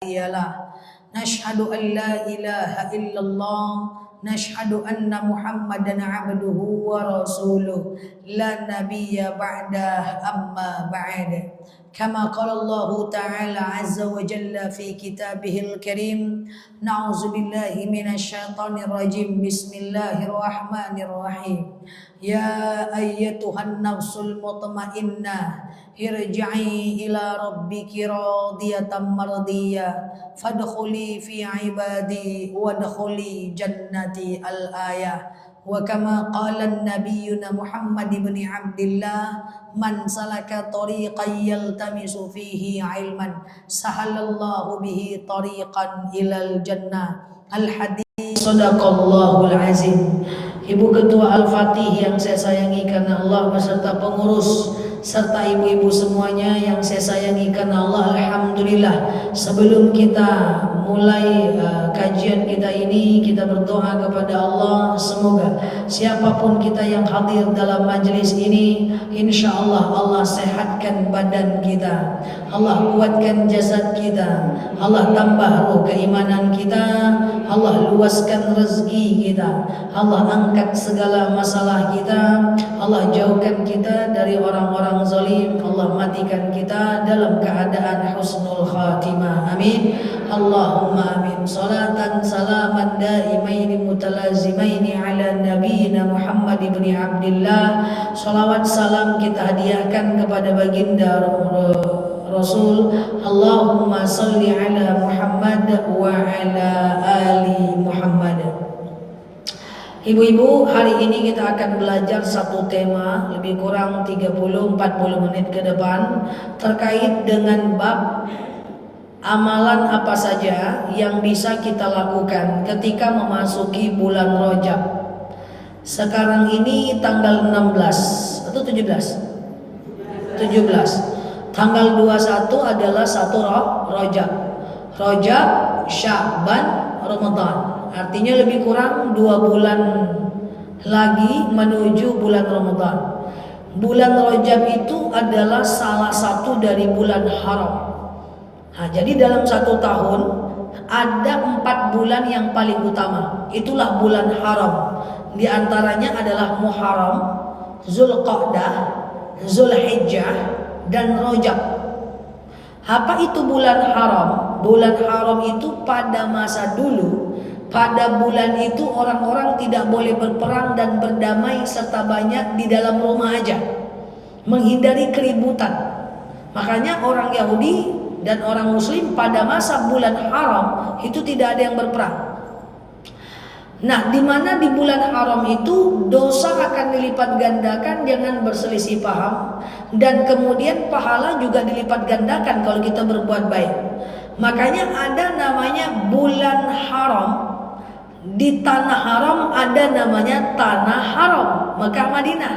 iyalah. Nashhadu an la ilaha illallah, nashhadu anna Muhammadan abduhu wa rasuluh, la nabiyya ba'dah amma ba'd. Kama qala Allah Ta'ala azza wa jalla fi kitabihil karim, na'udzu billahi minasy syaithanir rajim. Bismillahirrahmanirrahim. Ya ayyatuhan nafsul mutmainnah, irji'i ila rabbiki radiyatan mardiyah, fadkhuli fi ibadi wadkhuli jannati. Al-ayah. Wa kama qala nabiyyuna Muhammad ibn Abdillah, man salaka tariqan yaltamisu fihi ilman, sahalallahu bihi tariqan ilal jannah. Al-hadits. Sadaqallahul azim. Ibu Ketua Al-Fatih yang saya sayangi karena Allah, beserta pengurus serta ibu-ibu semuanya yang saya sayangi karena Allah. Alhamdulillah, sebelum kita mulai kajian kita ini, kita berdoa kepada Allah, semoga siapapun kita yang hadir dalam majelis ini, insya Allah Allah sehatkan badan kita, Allah kuatkan jasad kita, Allah tambah ruh keimanan kita, Allah luaskan rezeki kita, Allah angkat segala masalah kita, Allah jauhkan kita dari orang-orang zalim, Allah matikan kita dalam keadaan husnul khatimah. Amin. Allahumma amin. Salatan salaman daimaini mutalazimaini ala nabiyina Muhammad ibn Abdillah. Salawat salam kita hadiahkan kepada baginda Rasul. Allahumma salli ala Muhammad wa ala ali Muhammad. Ibu-ibu, hari ini kita akan belajar satu tema lebih kurang 30-40 menit ke depan terkait dengan bab amalan apa saja yang bisa kita lakukan ketika memasuki bulan Rajab. Sekarang ini tanggal 16 atau 17? 17. Tanggal 21 adalah 1 Rajab. Rajab, Sya'ban, Ramadan. Artinya lebih kurang 2 bulan lagi menuju bulan Ramadan. Bulan Rajab itu adalah salah satu dari bulan haram. Nah, jadi dalam 1 tahun ada 4 bulan yang paling utama. Itulah bulan haram. Di antaranya adalah Muharram, Zulqa'dah, Zulhijjah, dan Rajab. Apa itu bulan haram? Bulan haram itu pada masa dulu, pada bulan itu orang-orang tidak boleh berperang dan berdamai serta banyak di dalam rumah aja, menghindari keributan. Makanya orang Yahudi dan orang Muslim pada masa bulan haram itu tidak ada yang berperang. Nah, di mana di bulan haram itu dosa akan dilipat gandakan, jangan berselisih paham, dan kemudian pahala juga dilipat gandakan kalau kita berbuat baik. Makanya ada namanya bulan haram. Di tanah haram ada namanya tanah haram, Mekah Madinah.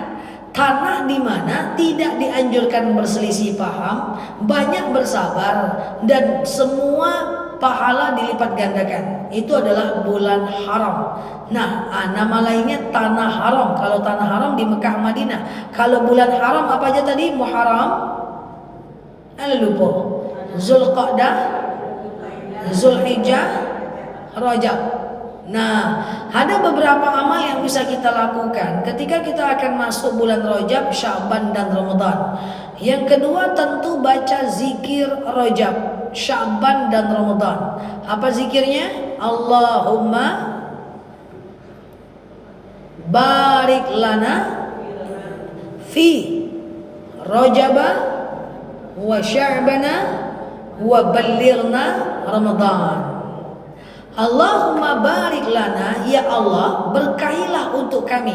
Tanah di mana tidak dianjurkan berselisih paham, banyak bersabar, dan semua pahala dilipat gandakan. Itu adalah bulan haram. Nah, nama lainnya tanah haram. Kalau tanah haram di Mekah Madinah. Kalau bulan haram apa aja tadi? Muharram, lupa, Zulqa'dah, Zulhijjah, Rajab. Nah, ada beberapa amal yang bisa kita lakukan ketika kita akan masuk bulan Rajab, Sya'ban, dan Ramadan. Yang kedua tentu baca zikir Rajab, Sya'ban, dan Ramadan. Apa zikirnya? Allahumma barik lana fi Rajaba wa Sya'bana wa ballighna Ramadan. Allahumma barik lana, ya Allah berkahilah untuk kami,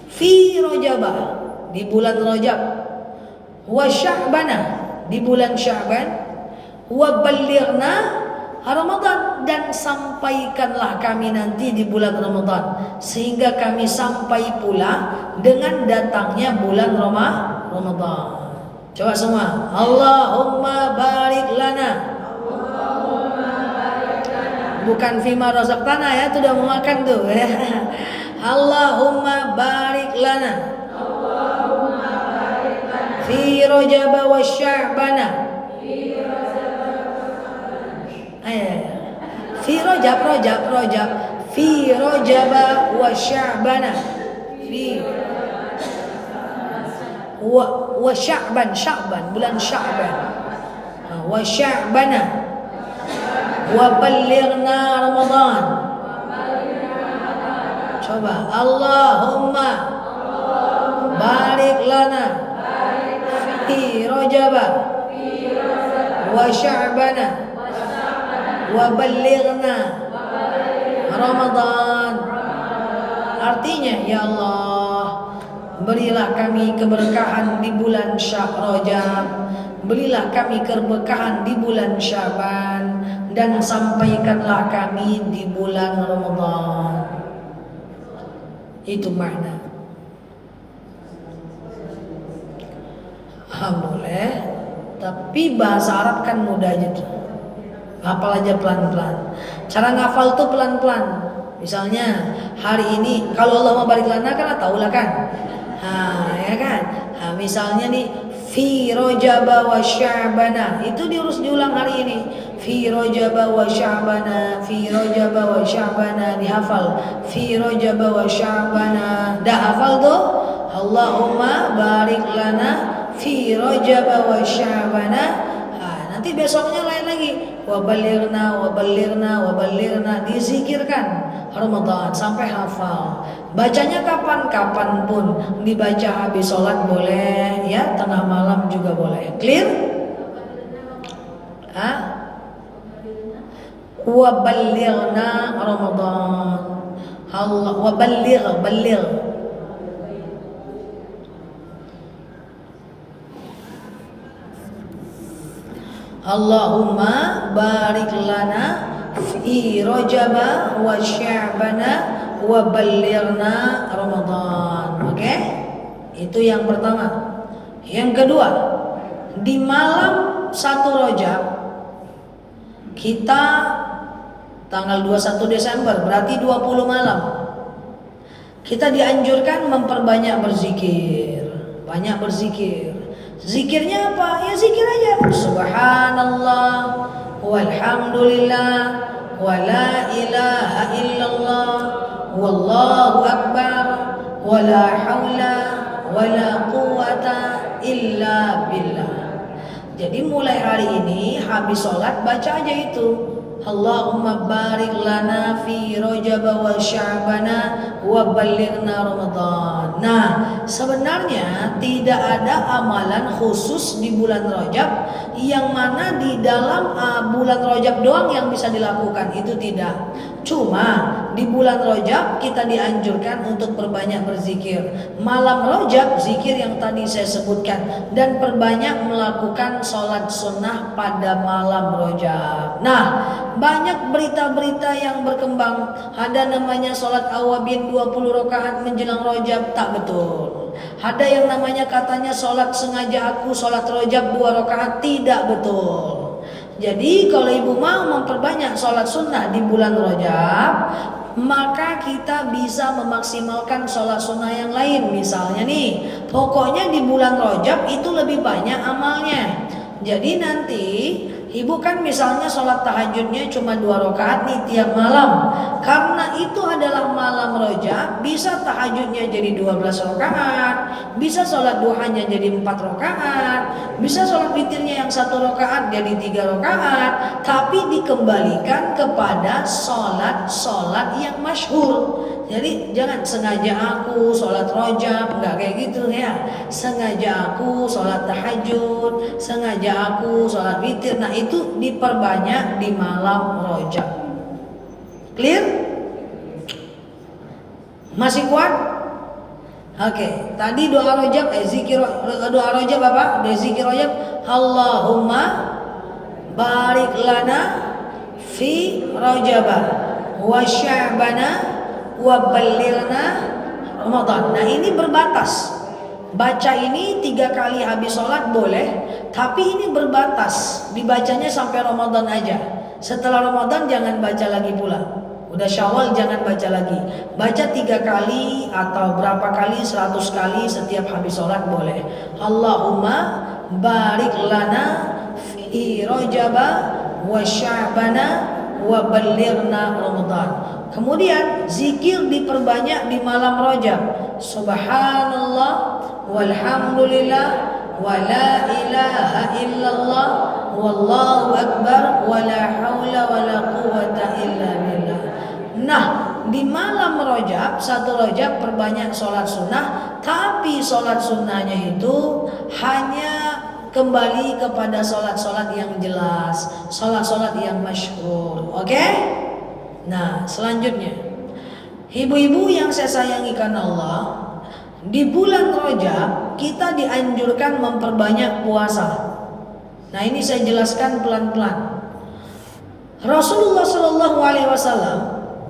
fi Rajabah, di bulan Rajab, wa Sya'bana, di bulan Sya'ban, wa ballighna Ramadan, dan sampaikanlah kami nanti di bulan Ramadan, sehingga kami sampai pula dengan datangnya bulan Ramadan. Coba semua, Allahumma barik lana. Bukan fima razaqtana ya, itu udah mau makan tuh ya. Allahumma barik lana fi Rajab wa Sya'bana rojab. Fi rojaba wa sya'bana. Fi wa sya'ban bulan Sya'ban. Wa sya'bana wa ballighna Ramadan. Coba Allahumma barik lana fi rojaba wa sya'bana wa ballighna Ramadan. Artinya, ya Allah, berilah kami keberkahan di bulan Rajab, berilah kami keberkahan di bulan Sya'ban, dan sampaikanlah kami di bulan Ramadan. Itu makna. Boleh, tapi bahasa Arab kan mudah aja tuh. Hafal aja pelan-pelan. Cara ngafal tuh pelan-pelan. Misalnya hari ini kalau Allah mau barik lana kan tahu lah kan. Ya kan. Misalnya nih fi rojaba wa sya'bana, itu diulang hari ini. Fi rojaba wa sya'bana, fi rojaba wa sya'bana, dihafal. Fi rojaba wa sya'bana. Dah hafal tuh? Allahumma barik lana fi rojaba wa sya'bana. Nanti besoknya lain lagi. Wa ballighna, dizikirkan Ramadan sampai hafal. Bacanya kapan? Kapanpun. Dibaca habis sholat boleh, ya, tengah malam juga boleh. Clear? Wa ballighna Ramadan. Allah wa balligh. Allahumma barik lana fi rojaba wa sya'bana wa ballighna Ramadan. Oke? Itu yang pertama. Yang kedua, di malam 1 Rajab kita tanggal 21 Desember berarti 20 malam. Kita dianjurkan memperbanyak berzikir. Banyak berzikir. Zikirnya apa? Ya zikir aja. Subhanallah walhamdulillah wa la ilaha illallah wallahu akbar wa la haula wa la quwata illa billah. Jadi mulai hari ini habis sholat baca aja itu. Allahumma barik lana fi rojaba wa sya'bana wa ballighna Ramadan. Nah, sebenarnya tidak ada amalan khusus di bulan Rajab yang mana di dalam bulan Rajab doang yang bisa dilakukan, itu tidak. Cuma di bulan Rajab kita dianjurkan untuk perbanyak berzikir. Malam Rajab zikir yang tadi saya sebutkan, dan perbanyak melakukan sholat sunnah pada malam Rajab. Nah, banyak berita-berita yang berkembang, ada namanya sholat awabin 20 rakaat menjelang Rajab, tak betul. Ada yang namanya katanya sholat sengaja aku sholat Rajab 2 rakaat, tidak betul. Jadi kalau ibu mau memperbanyak sholat sunnah di bulan Rajab, maka kita bisa memaksimalkan sholat sunnah yang lain. Misalnya nih, pokoknya di bulan Rajab itu lebih banyak amalnya. Jadi nanti ibu kan misalnya sholat tahajudnya cuma 2 rakaat nih tiap malam. Karena itu adalah malam Rajab, bisa tahajudnya jadi 12 rakaat, bisa sholat duhanya jadi 4 rakaat, bisa sholat witirnya yang 1 rakaat jadi 3 rakaat. Tapi dikembalikan kepada sholat yang masyhur. Jadi jangan sengaja aku sholat Rajab, enggak kayak gitu ya. Sengaja aku sholat tahajud, sengaja aku sholat witir. Nah itu diperbanyak di malam Rajab. Clear? Masih kuat? Oke, tadi doa Rajab, zikir doa Rajab apa? Zikir Rajab, Allahumma barik lana fi Rajaba wa sya'bana wa ballighna Ramadan. Nah ini berbatas. Baca ini 3 kali habis sholat boleh, tapi ini berbatas. Dibacanya sampai Ramadan aja. Setelah Ramadan jangan baca lagi pula. Udah Syawal jangan baca lagi. Baca 3 kali atau berapa kali, 100 kali setiap habis sholat boleh. Allahumma barik lana fi Rajaba wa sya'bana wa ballighna Ramadan. Kemudian zikir diperbanyak di malam Rajab. Subhanallah walhamdulillah wa la ilaha illallah wallahu akbar wa la haula wa la quwwata illa billah. Nah, di malam Rajab, 1 Rajab perbanyak sholat sunnah, tapi sholat sunnahnya itu hanya kembali kepada sholat-sholat yang jelas, sholat-sholat yang masyhur. Oke? Nah, selanjutnya, ibu-ibu yang saya sayangi karena Allah, di bulan Rajab kita dianjurkan memperbanyak puasa. Nah, ini saya jelaskan pelan-pelan. Rasulullah Shallallahu Alaihi Wasallam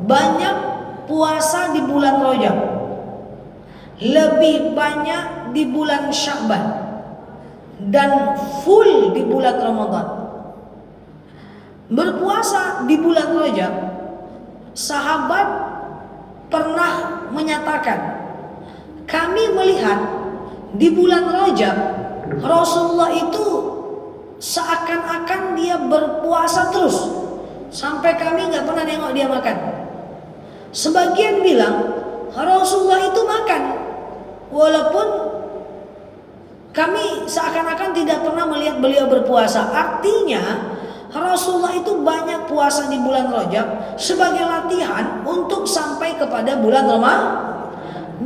banyak puasa di bulan Rajab, lebih banyak di bulan Sya'ban, dan full di bulan Ramadan. Berpuasa di bulan Rajab, sahabat pernah menyatakan, kami melihat di bulan Rajab Rasulullah itu seakan-akan dia berpuasa terus, sampai kami nggak pernah nengok dia makan. Sebagian bilang Rasulullah itu makan, walaupun kami seakan-akan tidak pernah melihat beliau berpuasa. Artinya Rasulullah itu banyak puasa di bulan Rajab sebagai latihan untuk sampai kepada bulan Ramadan.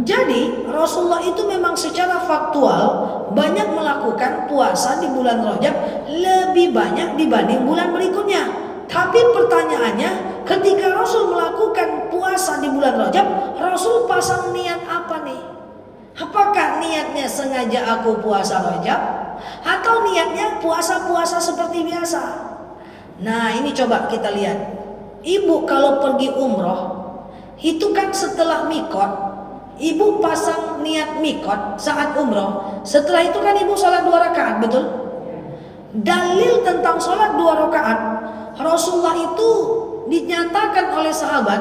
Jadi Rasulullah itu memang secara faktual banyak melakukan puasa di bulan Rajab lebih banyak dibanding bulan berikutnya. Tapi pertanyaannya, ketika Rasul melakukan puasa di bulan Rajab, Rasul pasang niat apa nih? Apakah niatnya sengaja aku puasa Rajab, atau niatnya puasa-puasa seperti biasa? Nah, ini coba kita lihat. Ibu kalau pergi umroh, itu kan setelah mikot, ibu pasang niat mikot saat umroh. Setelah itu kan ibu sholat 2 rakaat, betul? Dalil tentang sholat 2 rakaat, Rasulullah itu dinyatakan oleh sahabat,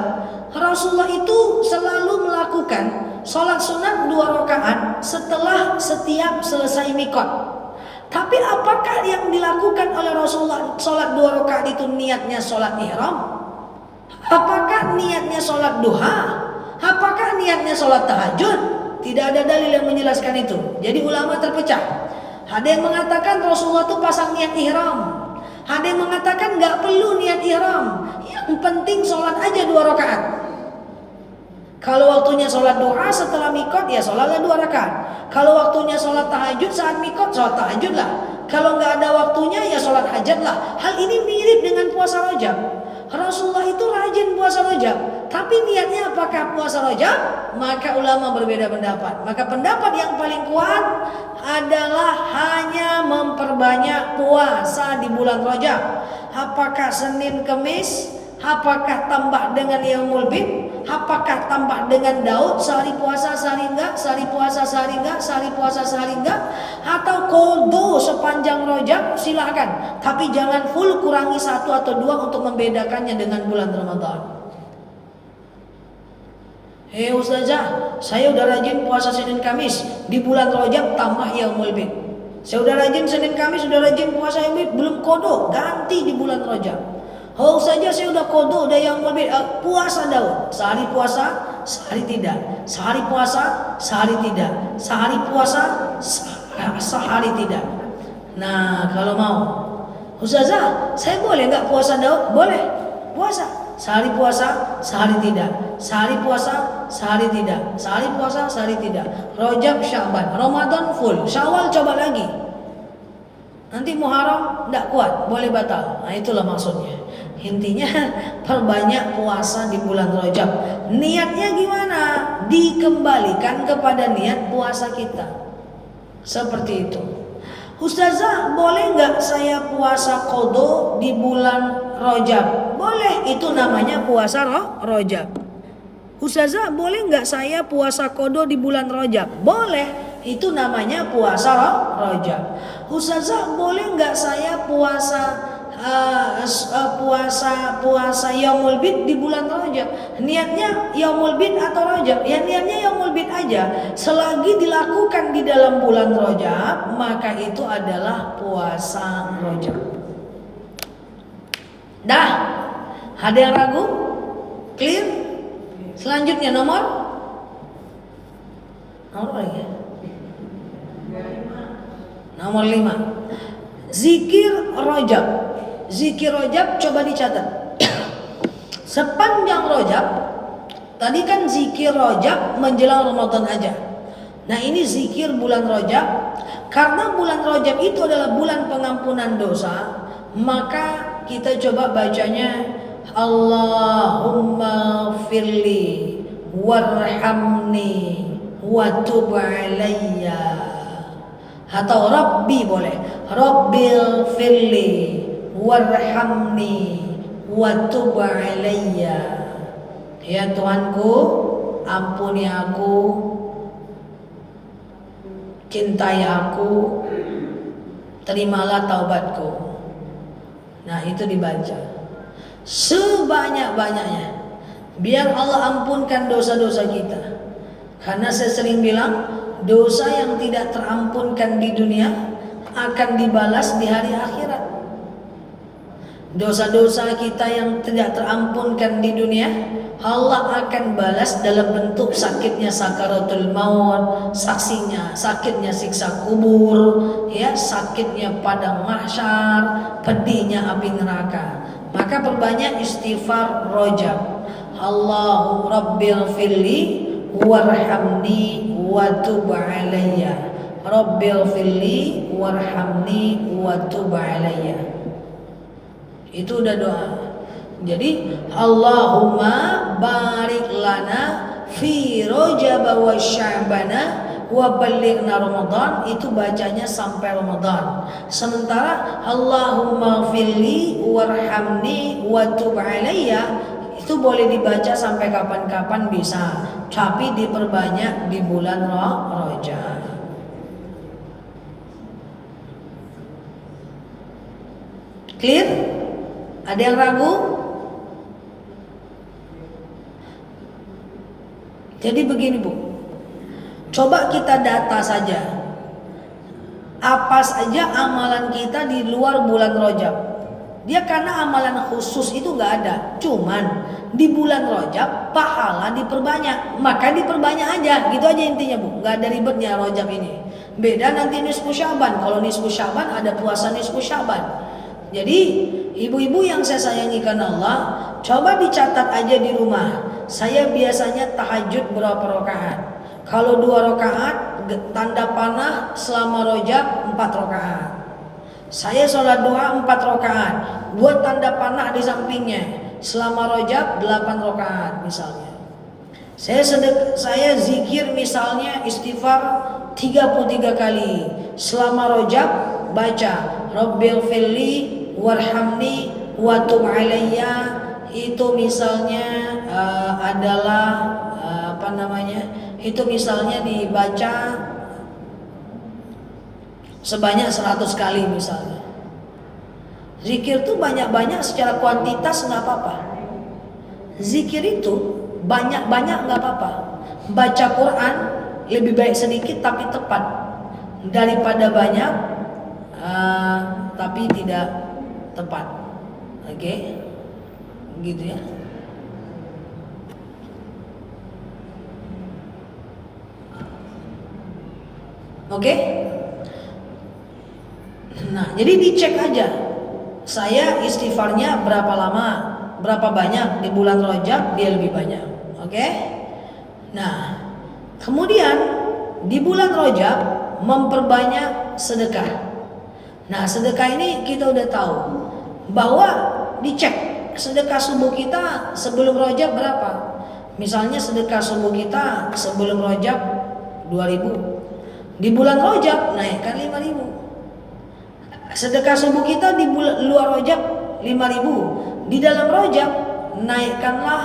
Rasulullah itu selalu melakukan sholat sunat 2 rakaat setelah setiap selesai mikot. Tapi apakah yang dilakukan oleh Rasulullah sholat 2 rakaat itu niatnya sholat ihram? Apakah niatnya sholat duha? Apakah niatnya sholat tahajud? Tidak ada dalil yang menjelaskan itu. Jadi ulama terpecah. Ada yang mengatakan Rasulullah itu pasang niat ihram, ada yang mengatakan nggak perlu niat ihram, yang penting sholat aja 2 rakaat. Kalau waktunya sholat duha setelah mikot, ya sholatlah 2 rakaat. Kalau waktunya sholat tahajud saat mikot, sholat tahajud lah. Kalau nggak ada waktunya, ya sholat hajat lah. Hal ini mirip dengan puasa Rajab. Rasulullah itu rajin puasa Rajab, tapi niatnya apakah puasa Rajab? Maka ulama berbeda pendapat. Maka pendapat yang paling kuat adalah hanya memperbanyak puasa di bulan Rajab. Apakah Senin Kemis? Apakah tambah dengan Yaumul Bid? Apakah tambah dengan Daud, sehari puasa sehari enggak, sehari puasa sehari enggak, sehari puasa sehari enggak, atau qadha sepanjang Rajab? Silahkan, tapi jangan full, kurangi 1 atau 2 untuk membedakannya dengan bulan Ramadan. Ustazah, saya udah rajin puasa Senin Kamis, di bulan Rajab tambah Yaumul Bid. Saya udah rajin Senin Kamis, udah rajin puasa Yaumul Bid, belum qadha, ganti di bulan Rajab. Oh saja saya udah qadha, udah Yaumul Bid, puasa Daud, sehari puasa, sehari tidak, sehari puasa, sehari tidak, sehari puasa, sehari tidak. Nah, kalau mau, Ustazah, saya boleh nggak puasa Daud? Boleh, puasa. Sehari puasa, sehari tidak, sehari puasa, sehari tidak, sehari puasa, sehari tidak. Rajab, Sya'ban, Ramadan full, Syawal coba lagi. Nanti Muharram tidak kuat, boleh batal. Nah, itulah maksudnya. Intinya perbanyak puasa di bulan Rajab. Niatnya gimana? Dikembalikan kepada niat puasa kita. Seperti itu. Ustazah, boleh nggak saya puasa qadha di bulan Rajab? Boleh, itu namanya puasa Rajab. Ustazah, boleh nggak saya puasa qadha di bulan Rajab? Boleh, itu namanya puasa Rajab. Ustazah, boleh nggak saya puasa Yaumul Bid di bulan Rajab? Niatnya Yaumul Bid atau Rajab? Ya niatnya Yaumul Bid aja. Selagi dilakukan di dalam bulan Rajab, maka itu adalah puasa Rajab. Dah, Ada yang ragu? Clear? Selanjutnya nomor lagi. Nomor 5. Zikir Rajab. Zikir Rajab coba dicatat. Sepanjang Rajab, tadi kan zikir Rajab menjelang Ramadan aja. Nah, ini zikir bulan Rajab. Karena bulan Rajab itu adalah bulan pengampunan dosa, maka kita coba bacanya Allahumma firli warhamni wa tub alayya. Atau Rabbi boleh. Rabbil firli warhamni wa tub alayya. Ya Tuhanku, ampuni aku, cintai aku, terimalah taubatku. Nah, itu dibaca sebanyak-banyaknya, biar Allah ampunkan dosa-dosa kita. Karena saya sering bilang, dosa yang tidak terampunkan di dunia akan dibalas di hari akhirat. Dosa-dosa kita yang tidak terampunkan di dunia, Allah akan balas dalam bentuk sakitnya sakaratul maut, sakitnya siksa kubur, ya, sakitnya padang mahsyar, pedihnya api neraka. Maka perbanyak istighfar Rajab. Allahu Rabbil firli warhamni wa tub alayya. Rabbil firli warhamni wa tub alayya. Itu udah doa. Jadi Allahumma barik lana fi Rajab wa Sya'bana wa ballighna Ramadan, itu bacanya sampai Ramadan. Sementara Allahumma firli warhamni wa tub alayya itu boleh dibaca sampai kapan-kapan bisa, tapi diperbanyak di bulan Rajab. Clear? Ada yang ragu? Jadi begini Bu, coba kita data saja, apa saja amalan kita di luar bulan Rajab. Dia karena amalan khusus itu nggak ada, cuman di bulan Rajab pahala diperbanyak, maka diperbanyak aja, gitu aja intinya Bu. Nggak ada ribetnya Rajab ini. Beda nanti nisfu Syaban. Kalau nisfu Syaban ada puasa nisfu Syaban. Jadi ibu-ibu yang saya sayangi karena Allah, coba dicatat aja di rumah. Saya biasanya tahajud berapa rakaat? Kalau 2 rakaat, tanda panah selama Rajab 4 rakaat. Saya sholat duha 4 rakaat, buat tanda panah di sampingnya. Selama Rajab 8 rakaat misalnya. Saya zikir misalnya istighfar 33 kali. Selama Rajab baca Rabbil firli warhamni wa tub alayya, itu misalnya adalah itu misalnya dibaca sebanyak 100 kali misalnya. Zikir itu banyak-banyak secara kuantitas nggak apa-apa. Zikir itu banyak-banyak nggak apa-apa. Baca Quran lebih baik sedikit tapi tepat daripada banyak tapi tidak tepat. Oke? Gitu ya. Oke? Nah, jadi dicek aja. Saya istighfarnya berapa lama, berapa banyak di bulan Rajab, dia lebih banyak. Oke? Nah, kemudian di bulan Rajab memperbanyak sedekah. Nah, sedekah ini kita udah tahu bahwa dicek sedekah subuh kita sebelum Rajab berapa. Misalnya sedekah subuh kita sebelum Rajab 2.000. Di bulan Rajab naikkan 5.000. Sedekah subuh kita di luar Rajab 5.000. Di dalam Rajab naikkanlah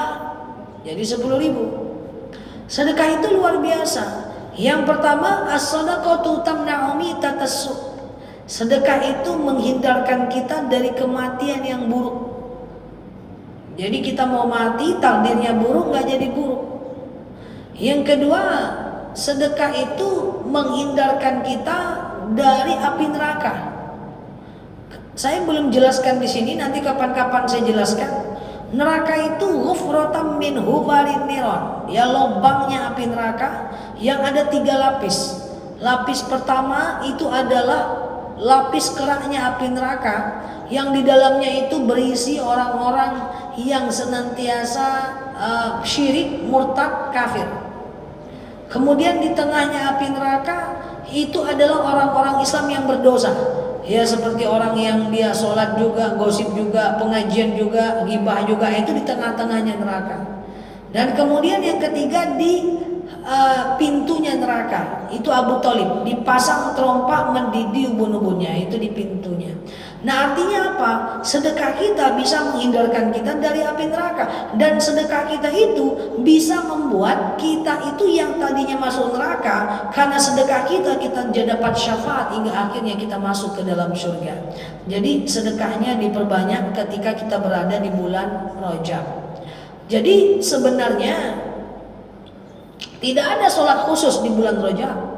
jadi 10.000. Sedekah itu luar biasa. Yang pertama, as-shadaqatu tamna'u mitatasuh. Sedekah itu menghindarkan kita dari kematian yang buruk. Jadi kita mau mati, takdirnya buruk, nggak jadi buruk. Yang kedua, sedekah itu menghindarkan kita dari api neraka. Saya belum jelaskan di sini, nanti kapan-kapan saya jelaskan. Neraka itu ghufratan min hubarin niron, ya lubangnya api neraka yang ada 3 lapis. Lapis pertama itu adalah lapis keraknya api neraka yang di dalamnya itu berisi orang-orang yang senantiasa syirik, murtad, kafir. Kemudian di tengahnya api neraka itu adalah orang-orang Islam yang berdosa. Ya seperti orang yang dia sholat juga, gosip juga, pengajian juga, ghibah juga, itu di tengah-tengahnya neraka. Dan kemudian yang ketiga di pintunya neraka itu Abu Thalib, dipasang terompa mendidih ubun-ubunnya, itu di pintunya. Nah artinya apa? Sedekah kita bisa menghindarkan kita dari api neraka, dan sedekah kita itu bisa membuat kita itu yang tadinya masuk neraka, karena sedekah kita dapat syafaat hingga akhirnya kita masuk ke dalam surga. Jadi sedekahnya diperbanyak ketika kita berada di bulan Rajab. Jadi sebenarnya tidak ada sholat khusus di bulan Rajab,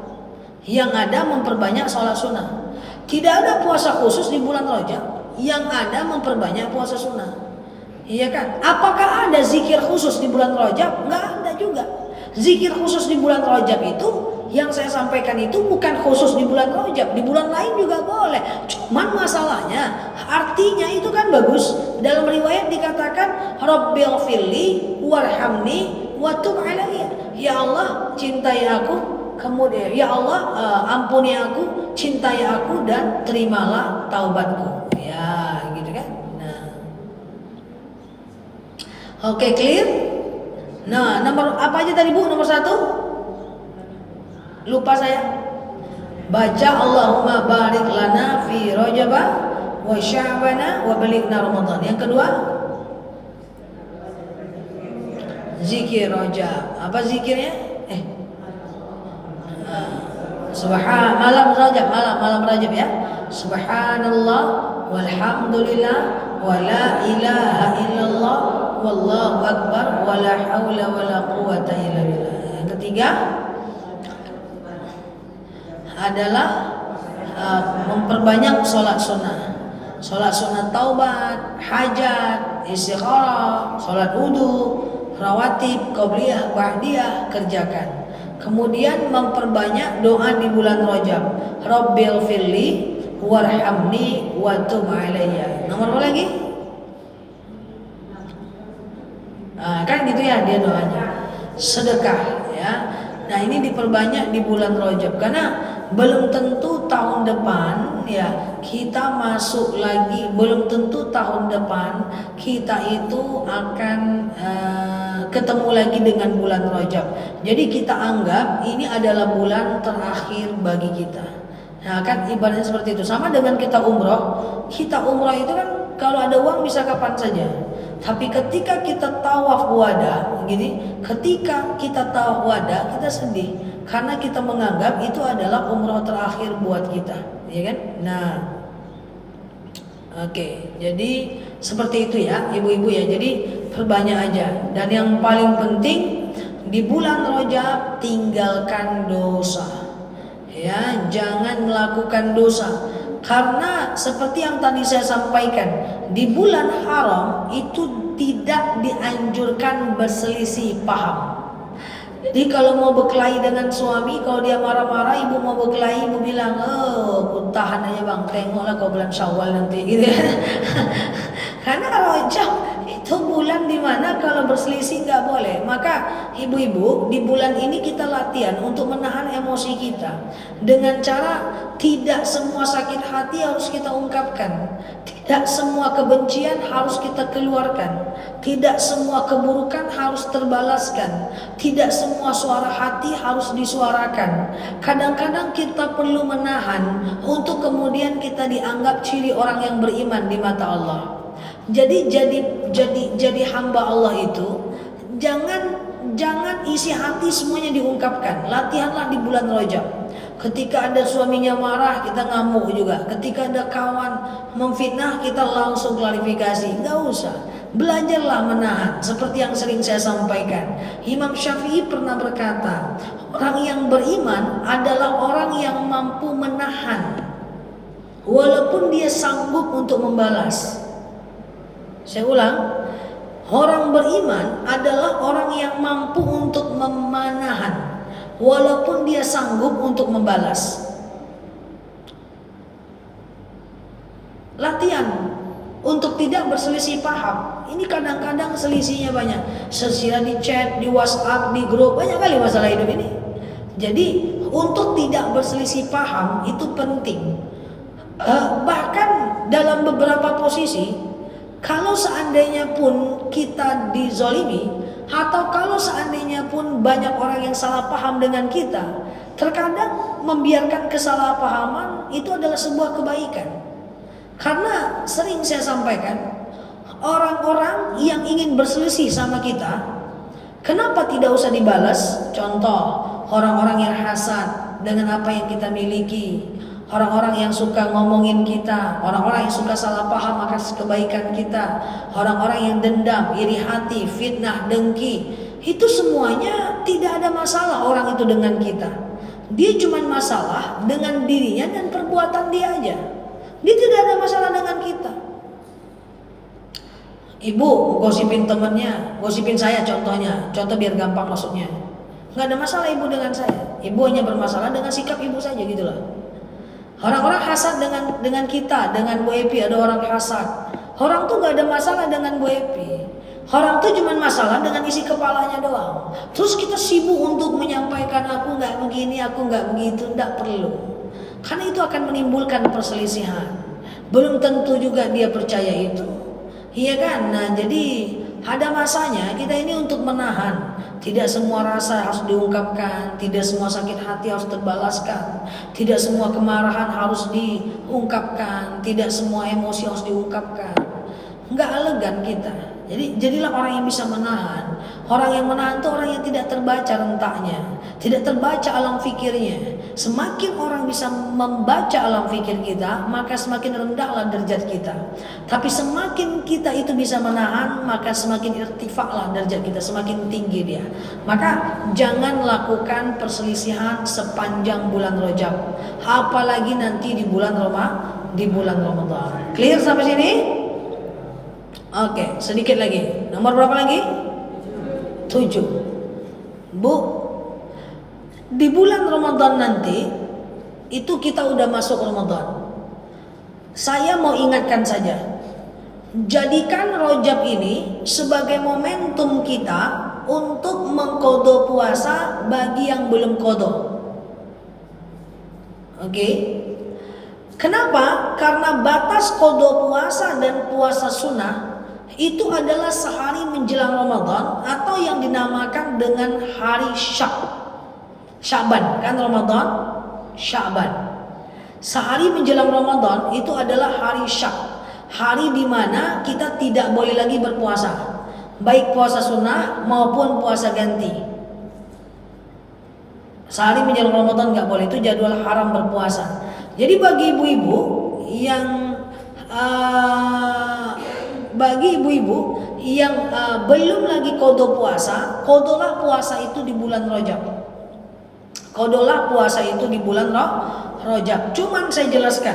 yang ada memperbanyak sholat sunnah. Tidak ada puasa khusus di bulan Rajab, yang ada memperbanyak puasa sunnah. Iya kan? Apakah ada zikir khusus di bulan Rajab? Nggak ada juga. Zikir khusus di bulan Rajab itu yang saya sampaikan itu bukan khusus di bulan Rajab, di bulan lain juga boleh. Cuman masalahnya artinya itu kan bagus. Dalam riwayat dikatakan Rabbil firli warhamni wa tub alayya. Ya Allah, cintai aku. Kemudian ya Allah, ampuni aku, cintai aku, dan terimalah taubatku. Ya, gitu kan. Nah, oke, clear. Nah, nomor apa aja tadi Bu? Nomor 1 lupa saya. Baca Allahumma barik lana fi Rajaba wa Sya'bana wa balighna Ramadan. Yang kedua, zikir Rajab. Apa zikirnya? Malam Rajab ya. Subhanallah walhamdulillah wa la ilaha illallah wallahu akbar wa la haula wa la quwata illa billah. Yang ketiga adalah memperbanyak sholat sunnah. Sholat sunnah taubat, hajat, istikharah, sholat wudu, rawatib, qabliyah, ba'diyah, kerjakan. Kemudian memperbanyak doa di bulan Rajab. Rabbil firli warhamni wa tub alayya. Nomor apa lagi? Kan gitu ya dia doanya. Sedekah ya. Nah ini diperbanyak di bulan Rajab, karena belum tentu tahun depan ya kita masuk lagi, belum tentu tahun depan kita itu akan ketemu lagi dengan bulan Rajab. Jadi kita anggap ini adalah bulan terakhir bagi kita. Nah kan ibaratnya seperti itu. Sama dengan kita umroh. Kita umroh itu kan kalau ada uang bisa kapan saja. Tapi ketika kita tawaf wada, gini, ketika kita tawaf wada kita sedih karena kita menganggap itu adalah umroh terakhir buat kita, ya kan? Nah, oke, jadi seperti itu ya, ibu-ibu ya. Jadi perbanyak aja. Dan yang paling penting di bulan Rajab tinggalkan dosa, ya, jangan melakukan dosa. Karena seperti yang tadi saya sampaikan, di bulan haram itu tidak dianjurkan berselisih paham. Jadi kalau mau berkelahi dengan suami, kalau dia marah-marah, ibu mau berkelahi, ibu bilang, oh tahan aja bang, tengoklah kau bulan Syawal nanti, gitu ya. Karena Rajab itu bulan dimana kalau berselisih nggak boleh. Maka ibu-ibu di bulan ini kita latihan untuk menahan emosi kita dengan cara tidak semua sakit hati harus kita ungkapkan, tidak semua kebencian harus kita keluarkan, tidak semua keburukan harus terbalaskan, tidak semua suara hati harus disuarakan. Kadang-kadang kita perlu menahan untuk kemudian kita dianggap ciri orang yang beriman di mata Allah. Jadi hamba Allah itu jangan isi hati semuanya diungkapkan. Latihanlah di bulan Rajab. Ketika ada suaminya marah, kita ngamuk juga. Ketika ada kawan memfitnah, kita langsung klarifikasi. Nggak usah. Belajarlah menahan. Seperti yang sering saya sampaikan, Imam Syafi'i pernah berkata, orang yang beriman adalah orang yang mampu menahan walaupun dia sanggup untuk membalas. Saya ulang, Orang beriman adalah orang yang mampu untuk menahan walaupun dia sanggup untuk membalas. Latihan untuk tidak berselisih paham. Ini kadang-kadang selisihnya banyak. Selisih di chat, di WhatsApp, di grup, banyak kali masalah hidup ini. Jadi untuk tidak berselisih paham itu penting. Bahkan dalam beberapa posisi, kalau seandainya pun kita dizolimi, atau kalau seandainya pun banyak orang yang salah paham dengan kita, terkadang membiarkan kesalahpahaman itu adalah sebuah kebaikan. Karena sering saya sampaikan, orang-orang yang ingin berselisih sama kita, kenapa tidak usah dibalas? Contoh, orang-orang yang hasad dengan apa yang kita miliki, orang-orang yang suka ngomongin kita, orang-orang yang suka salah paham atas kebaikan kita, orang-orang yang dendam, iri hati, fitnah, dengki, itu semuanya tidak ada masalah orang itu dengan kita. Dia cuma masalah dengan dirinya dan perbuatan dia aja. Dia tidak ada masalah dengan kita. Ibu gosipin temennya, gosipin saya contohnya, contoh biar gampang maksudnya. Nggak ada masalah ibu dengan saya. Ibu hanya bermasalah dengan sikap ibu saja gitu loh. Orang-orang hasad dengan kita, dengan Bu Epi, ada orang hasad. Orang tuh nggak ada masalah dengan Bu Epi. Orang tuh cuma masalah dengan isi kepalanya doang. Terus kita sibuk untuk menyampaikan aku nggak begini, aku nggak begitu, nggak perlu. Karena itu akan menimbulkan perselisihan. Belum tentu juga dia percaya itu. Iya kan? Nah jadi ada masanya kita ini untuk menahan. Tidak semua rasa harus diungkapkan, tidak semua sakit hati harus terbalaskan, tidak semua kemarahan harus diungkapkan, tidak semua emosi harus diungkapkan. Enggak elegan kita. Jadi jadilah orang yang bisa menahan. Orang yang menahan itu orang yang tidak terbaca rentaknya, tidak terbaca alam fikirnya. Semakin orang bisa membaca alam fikir kita, maka semakin rendahlah derajat kita. Tapi semakin kita itu bisa menahan, maka semakin irtifaklah derajat kita, semakin tinggi dia. Maka jangan lakukan perselisihan sepanjang bulan Rajab, apalagi nanti di bulan Ramadan. Clear sampai sini? Oke, sedikit lagi. Nomor berapa lagi? 7. Bu, di bulan Ramadan nanti itu kita udah masuk Ramadan. Saya mau ingatkan saja, jadikan Rajab ini sebagai momentum kita untuk mengqadha puasa bagi yang belum qadha. Oke? Kenapa? Karena batas qadha puasa dan puasa sunnah itu adalah sehari menjelang Ramadan atau yang dinamakan dengan hari Sya'ban, kan Ramadan, Sya'ban. Sehari menjelang Ramadan itu adalah hari hari di mana kita tidak boleh lagi berpuasa, baik puasa sunnah maupun puasa ganti. Sehari menjelang Ramadan nggak boleh, itu jadwal haram berpuasa. Jadi bagi ibu-ibu yang belum lagi qadha puasa, qadhalah puasa itu di bulan Rajab. Qadhalah puasa itu di bulan Rajab. Cuman saya jelaskan,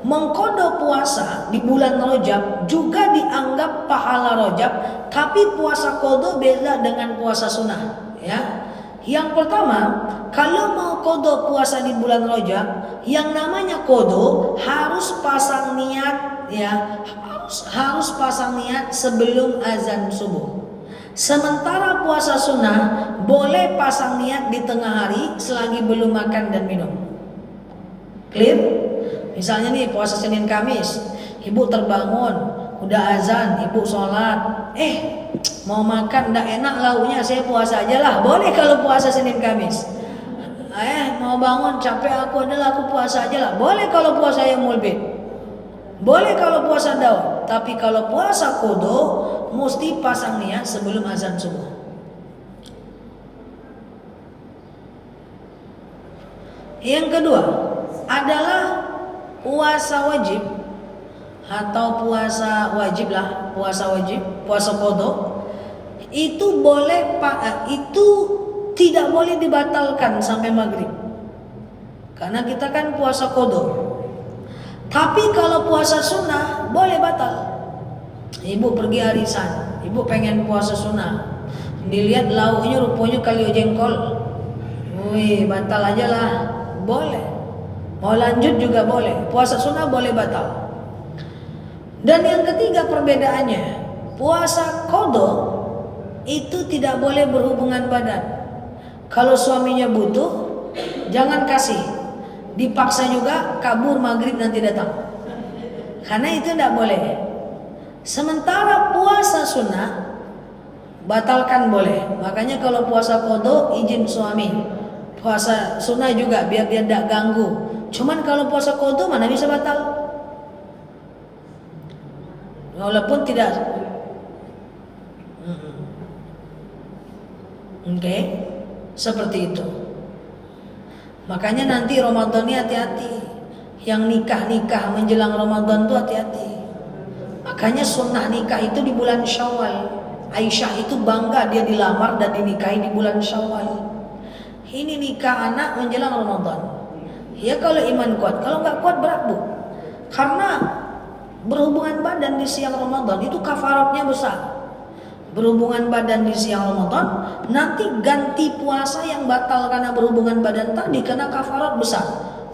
mengqadha puasa di bulan Rajab juga dianggap pahala Rajab, tapi puasa qadha beda dengan puasa sunnah, ya. Yang pertama, kalau mau qadha puasa di bulan Rajab, yang namanya qadha harus pasang niat, ya, harus pasang niat sebelum azan subuh. Sementara puasa sunnah boleh pasang niat di tengah hari selagi belum makan dan minum. Clear? Misalnya nih puasa Senin Kamis, ibu terbangun, udah azan, ibu sholat, mau makan ndak enak lauknya, saya puasa aja lah. Boleh kalau puasa Senin Kamis. Mau bangun capek aku puasa aja lah. Boleh kalau puasa yang mulbid. Boleh kalau puasa daun. Tapi kalau puasa qadha mesti pasang niat sebelum azan subuh. Yang kedua adalah puasa wajib atau puasa wajib lah, puasa wajib, puasa qadha itu boleh itu tidak boleh dibatalkan sampai maghrib. Karena kita kan puasa qadha. Tapi kalau puasa sunnah boleh batal. Ibu pergi arisan, Ibu pengen puasa sunnah, dilihat lauknya rupanya kalio jengkol, wih batal aja lah, boleh. Mau lanjut juga boleh, puasa sunnah boleh batal. Dan yang ketiga perbedaannya, puasa qada itu tidak boleh berhubungan badan. Kalau suaminya butuh, jangan kasih, dipaksa juga kabur maghrib nanti datang, karena itu tidak boleh. Sementara puasa sunnah batalkan boleh. Makanya kalau puasa qada izin suami, puasa sunnah juga biar dia tidak ganggu. Cuman kalau puasa qada mana bisa batal, walaupun tidak. Oke, seperti itu. Makanya nanti Ramadan ini hati-hati. Yang nikah menjelang Ramadan itu hati-hati. Makanya sunnah nikah itu di bulan Syawal. Aisyah itu bangga dia dilamar dan dinikahi di bulan Syawal. Ini nikah anak menjelang Ramadan. Ya kalau iman kuat, kalau nggak kuat berat bu. Karena berhubungan badan di siang Ramadan itu kafaratnya besar. Berhubungan badan di siang Ramadan, nanti ganti puasa yang batal karena berhubungan badan tadi kena kafarat besar.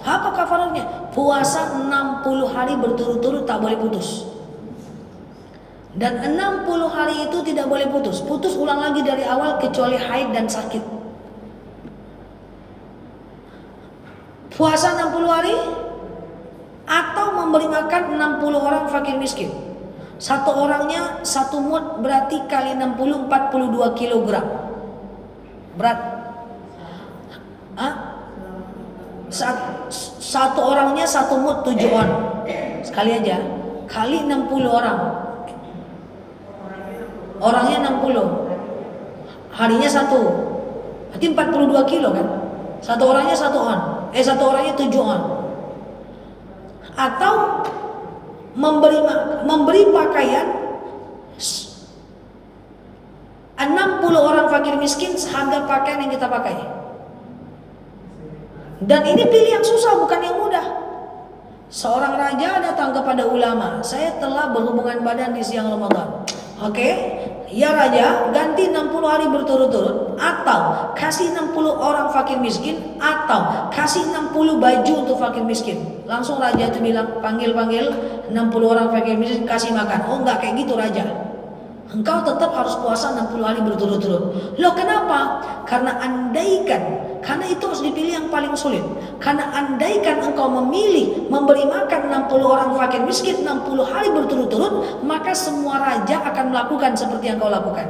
Apa kafaratnya? Puasa 60 hari berturut-turut tak boleh putus. Dan 60 hari itu tidak boleh putus. Putus ulang lagi dari awal kecuali haid dan sakit. Puasa 60 hari atau memberi makan 60 orang fakir miskin. Satu orangnya 1 mud berarti kali 60 42 kilogram. Berat. Satu orangnya 1 mud 7 on. Sekali aja. Kali 60 orang. Orangnya 60. Harinya 1. Berarti 42 kilo kan? Satu orangnya 1 on. Satu orangnya 7 on. Atau memberi pakaian 60 orang fakir miskin seharga pakaian yang kita pakai. Dan ini pilih yang susah, bukan yang mudah. Seorang raja datang kepada ulama, saya telah berhubungan badan di siang Ramadan. Oke, ya raja, ganti 60 hari berturut-turut, atau kasih 60 orang fakir miskin, atau kasih 60 baju untuk fakir miskin. Langsung raja itu bilang, panggil 60 orang fakir miskin, kasih makan. Oh enggak kayak gitu raja, engkau tetap harus puasa 60 hari berturut-turut. Loh kenapa? Karena karena itu harus dipilih yang paling sulit. Karena andaikan engkau memilih memberi makan 60 orang fakir miskin 60 hari berturut-turut, maka semua raja akan melakukan seperti yang kau lakukan.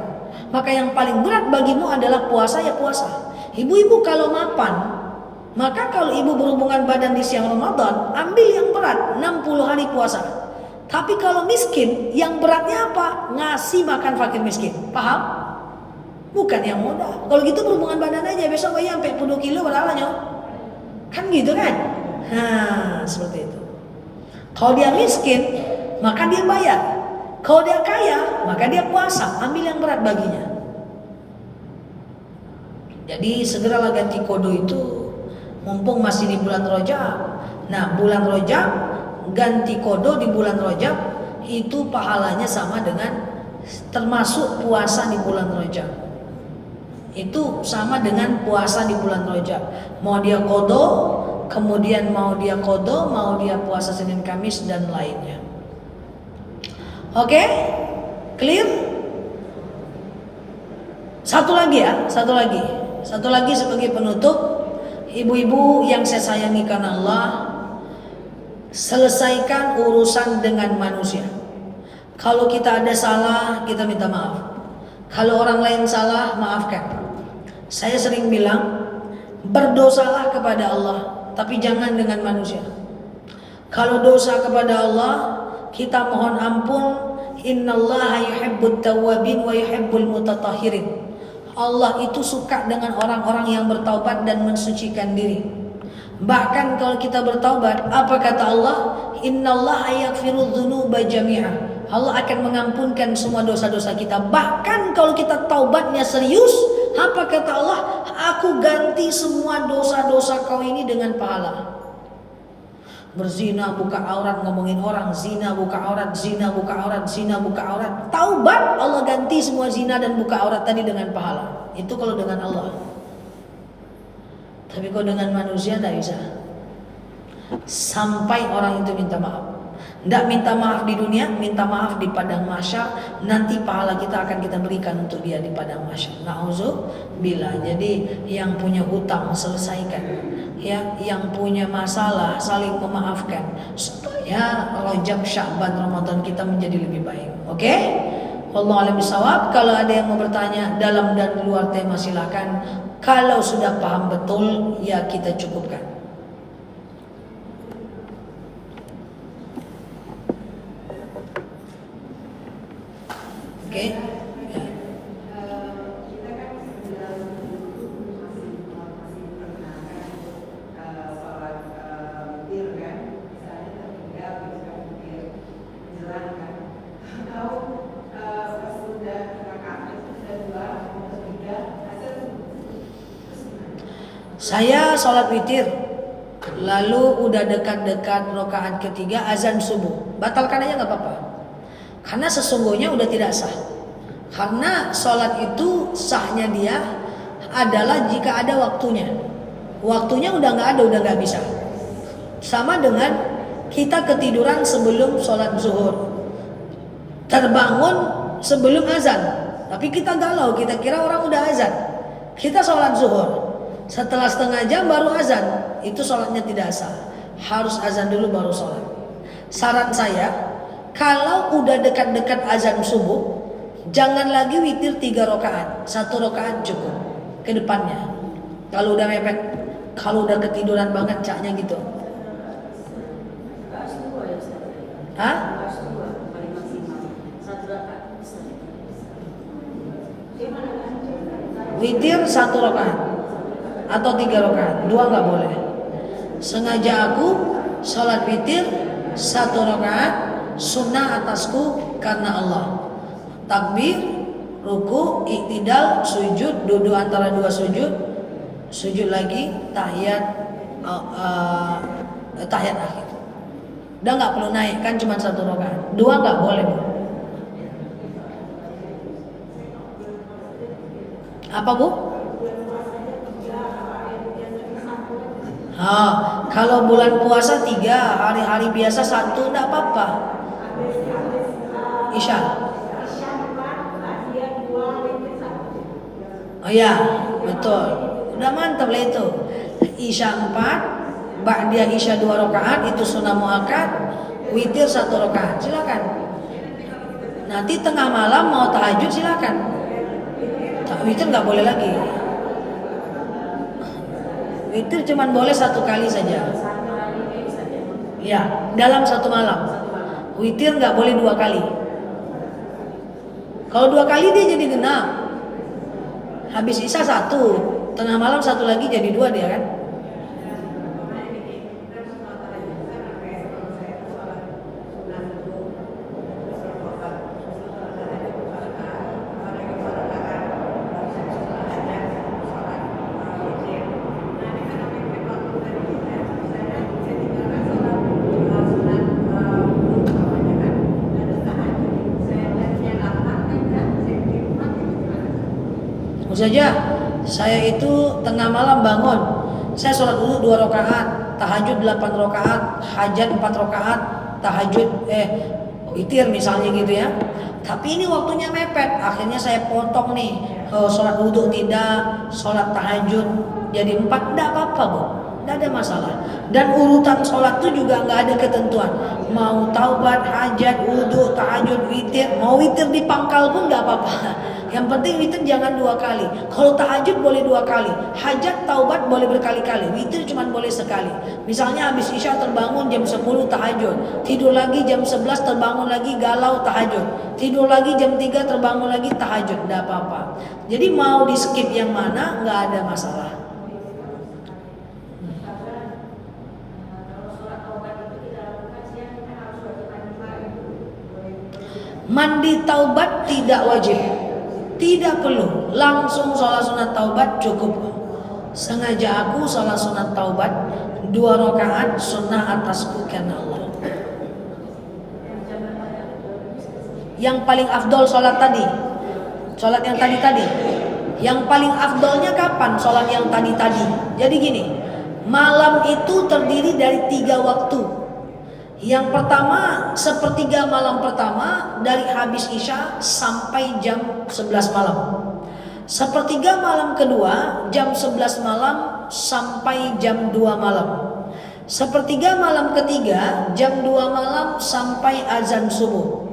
Maka yang paling berat bagimu adalah puasa, ya puasa. Ibu-ibu kalau mapan, maka kalau ibu berhubungan badan di siang Ramadan, ambil yang berat 60 hari puasa. Tapi kalau miskin, yang beratnya apa? Ngasih makan fakir miskin. Paham? Bukan yang mudah. Kalau gitu berhubungan badan aja, besok bayi sampai 10 kilo berapa nyok? Kan gitu kan? Nah, seperti itu. Kalau dia miskin, maka dia bayar. Kalau dia kaya, maka dia puasa. Ambil yang berat baginya. Jadi segeralah ganti kodo itu, mumpung masih di bulan Rajab. Nah, bulan Rajab ganti kodo di bulan Rajab itu pahalanya sama dengan termasuk puasa di bulan Rajab. Itu sama dengan puasa di bulan Rajab. Mau dia kodo, kemudian mau dia puasa Senin Kamis dan lainnya. Oke? Clear? Satu lagi sebagai penutup, ibu-ibu yang saya sayangi karena Allah, selesaikan urusan dengan manusia. Kalau kita ada salah, kita minta maaf. Kalau orang lain salah, maafkan. Saya sering bilang, berdosalah kepada Allah, tapi jangan dengan manusia. Kalau dosa kepada Allah, kita mohon ampun. Innallaha yuhibbut tawwabin wa yuhibbul mutatahhirin. Allah itu suka dengan orang-orang yang bertaubat dan mensucikan diri. Bahkan kalau kita bertaubat, apa kata Allah? Innallaha yaghfiru dzunuba jami'a. Allah akan mengampunkan semua dosa-dosa kita. Bahkan kalau kita taubatnya serius, apa kata Allah? Aku ganti semua dosa-dosa kau ini dengan pahala. Berzina buka aurat, ngomongin orang, zina buka aurat, zina buka aurat, zina buka aurat. Taubat, Allah ganti semua zina dan buka aurat tadi dengan pahala. Itu kalau dengan Allah. Tapi kalau dengan manusia tidak bisa. Sampai orang itu minta maaf. Tidak minta maaf di dunia, minta maaf di padang mahsyar. Nanti pahala kita akan kita berikan untuk dia di padang mahsyar. Na'udzubillah. Jadi yang punya hutang selesaikan. Ya, yang punya masalah saling memaafkan supaya Rajab, Sya'ban, Ramadan kita menjadi lebih baik. Oke? Wallahu a'lam bishawab. Kalau ada yang mau bertanya dalam dan luar tema silakan. Kalau sudah paham betul ya kita cukupkan. Oke? Saya sholat witir, lalu udah dekat-dekat rakaat ketiga azan subuh, batalkan aja nggak apa-apa. Karena sesungguhnya udah tidak sah. Karena sholat itu sahnya dia adalah jika ada waktunya. Waktunya udah nggak ada, udah nggak bisa. Sama dengan kita ketiduran sebelum sholat zuhur, terbangun sebelum azan, tapi kita galau, kita kira orang udah azan. Kita sholat zuhur, setelah setengah jam baru azan, itu sholatnya tidak sah. Harus azan dulu baru sholat. Saran saya, kalau udah dekat-dekat azan subuh, jangan lagi witir 3 rakaat, 1 rakaat cukup ke depannya. Kalau udah mepet, kalau udah ketiduran banget caknya gitu. Hah? Witir 1 rakaat atau 3 rakaat, 2 nggak boleh. Sengaja aku sholat witir 1 rakaat, sunnah atasku karena Allah. Takbir, ruku, iktidal, sujud, duduk antara 2 sujud, sujud lagi, tahiyat, tahiyat akhir. Udah nggak perlu naik, kan cuma 1 rakaat. 2 nggak boleh. Apa Bu? Kalau bulan puasa 3, hari-hari biasa 1 enggak apa-apa. Isya. Oh ya, betul. Udah mantap lah itu. Isya 4, ba'diyah Isya 2 rakaat, itu sunnah muakkad, witir 1 rakaat. Silakan. Nanti tengah malam mau tahajud silakan. Witir nggak boleh lagi. Witir cuma boleh 1 kali saja. Ya, dalam 1 malam. Witir nggak boleh 2 kali. Kalau 2 kali dia jadi genap. Habis isya 1, tengah malam 1 lagi jadi 2 dia kan. Saja saya itu tengah malam bangun, saya sholat dulu 2 rakaat, tahajud 8 rakaat, hajat 4 rakaat, tahajud witir misalnya gitu ya. Tapi ini waktunya mepet, akhirnya saya potong nih, sholat wudhu tidak, sholat tahajud jadi 4, tidak apa-apa Bu, tidak ada masalah. Dan urutan sholat itu juga nggak ada ketentuan, mau taubat, hajat, wudhu, tahajud, witir, mau witir di pangkal pun nggak apa-apa. Yang penting witir jangan 2 kali. Kalau tahajud boleh 2 kali, hajat, taubat boleh berkali-kali, witir cuma boleh sekali. Misalnya habis isya terbangun jam 10 tahajud, tidur lagi jam 11 terbangun lagi galau tahajud, tidur lagi jam 3 terbangun lagi tahajud, tidak apa-apa. Jadi mau di skip yang mana nggak ada masalah. Mandi taubat tidak wajib. Tidak perlu langsung sholat sunat taubat, cukup Sengaja aku salat sunat taubat 2 rakaat sunnah atasku karena Allah. Yang paling afdol sholat tadi, sholat yang tadi. Yang paling afdolnya kapan sholat yang tadi? Jadi gini, malam itu terdiri dari 3 waktu. Yang pertama, sepertiga malam pertama dari habis isya sampai jam 11 malam. Sepertiga malam kedua jam 11 malam sampai jam 2 malam. Sepertiga malam ketiga jam 2 malam sampai azan subuh.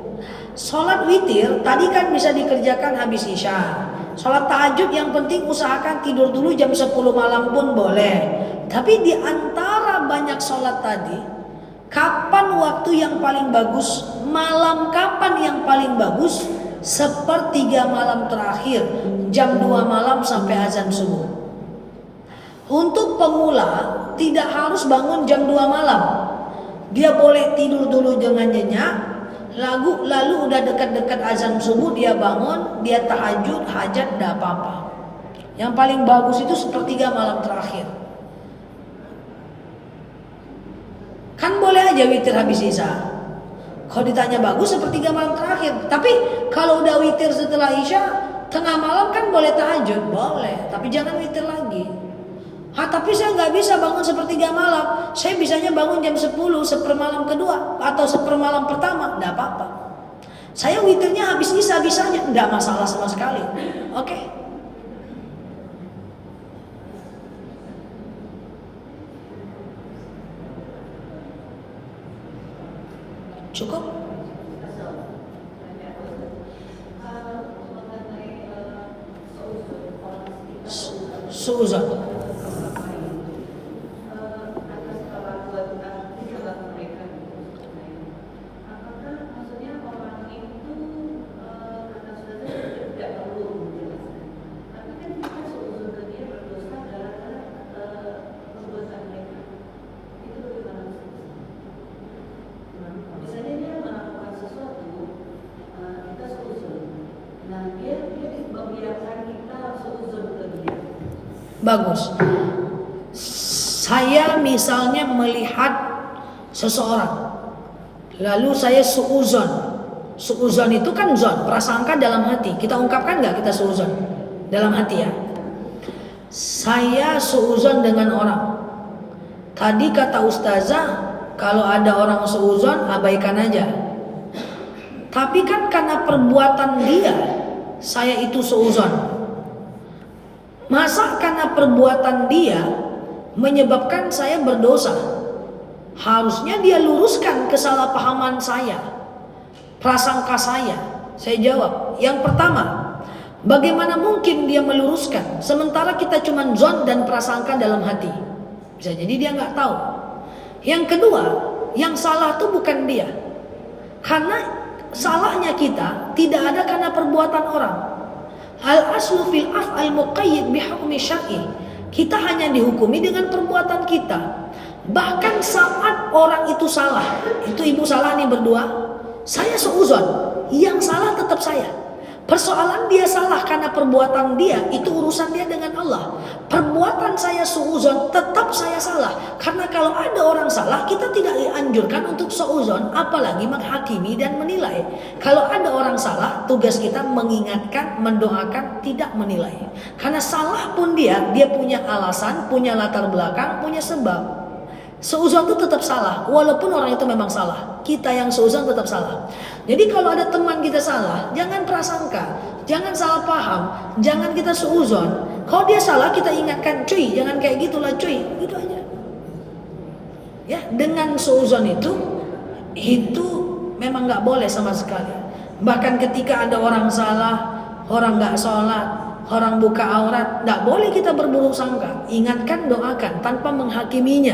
Sholat witir tadi kan bisa dikerjakan habis isya. Sholat tahajud yang penting usahakan tidur dulu jam 10 malam pun boleh. Tapi di antara banyak sholat tadi, kapan waktu yang paling bagus? Malam kapan yang paling bagus? Sepertiga malam terakhir jam 2 malam sampai azan subuh. Untuk pemula tidak harus bangun jam 2 malam. Dia boleh tidur dulu dengan nyenyak, lalu udah dekat-dekat azan subuh dia bangun, dia tahajud, hajat, tidak apa-apa. Yang paling bagus itu sepertiga malam terakhir. Kan boleh aja witir habis isya. Kalau ditanya bagus sepertiga malam terakhir. Tapi kalau udah witir setelah isya, tengah malam kan boleh tahajud, boleh. Tapi jangan witir lagi. Tapi saya nggak bisa bangun sepertiga malam. Saya bisanya bangun jam 10 sepermalam kedua atau sepermalam pertama, nggak apa-apa. Saya witirnya habis isya bisanya, nggak masalah sama sekali. Oke. Cukup? Suuzon. Bagus. Saya misalnya melihat seseorang, lalu saya suuzon. Suuzon itu kan zon, prasangka dalam hati. Kita ungkapkan nggak kita suuzon dalam hati ya? Saya suuzon dengan orang. Tadi kata ustazah, kalau ada orang suuzon abaikan aja. Tapi kan karena perbuatan dia, saya itu suuzon. Masa karena perbuatan dia menyebabkan saya berdosa? Harusnya dia luruskan kesalahpahaman saya, prasangka saya. Saya jawab, yang pertama, bagaimana mungkin dia meluruskan sementara kita cuma zon dan prasangka dalam hati? Bisa jadi dia nggak tahu. Yang kedua, yang salah itu bukan dia, karena salahnya kita tidak ada karena perbuatan orang. Al-aslu fil af'al muqayyid bihukmi syar'i. Kita hanya dihukumi dengan perbuatan kita. Bahkan saat orang itu salah, itu ibu salah nih berdua, saya seuzon, yang salah tetap saya. Persoalan dia salah karena perbuatan dia, itu urusan dia dengan Allah. Perbuatan saya suuzon, tetap saya salah. Karena kalau ada orang salah, kita tidak dianjurkan untuk suuzon, apalagi menghakimi dan menilai. Kalau ada orang salah, tugas kita mengingatkan, mendoakan, tidak menilai. Karena salah pun dia punya alasan, punya latar belakang, punya sebab. Suuzon itu tetap salah, walaupun orang itu memang salah. Kita yang suuzon tetap salah. Jadi kalau ada teman kita salah, jangan prasangka, jangan salah paham, jangan kita suuzon. Kalau dia salah, kita ingatkan, cuy, jangan kayak gitulah cuy, gitu aja. Ya, dengan suuzon itu memang nggak boleh sama sekali. Bahkan ketika ada orang salah, orang nggak sholat, orang buka aurat, nggak boleh kita berburuk sangka. Ingatkan, doakan tanpa menghakiminya.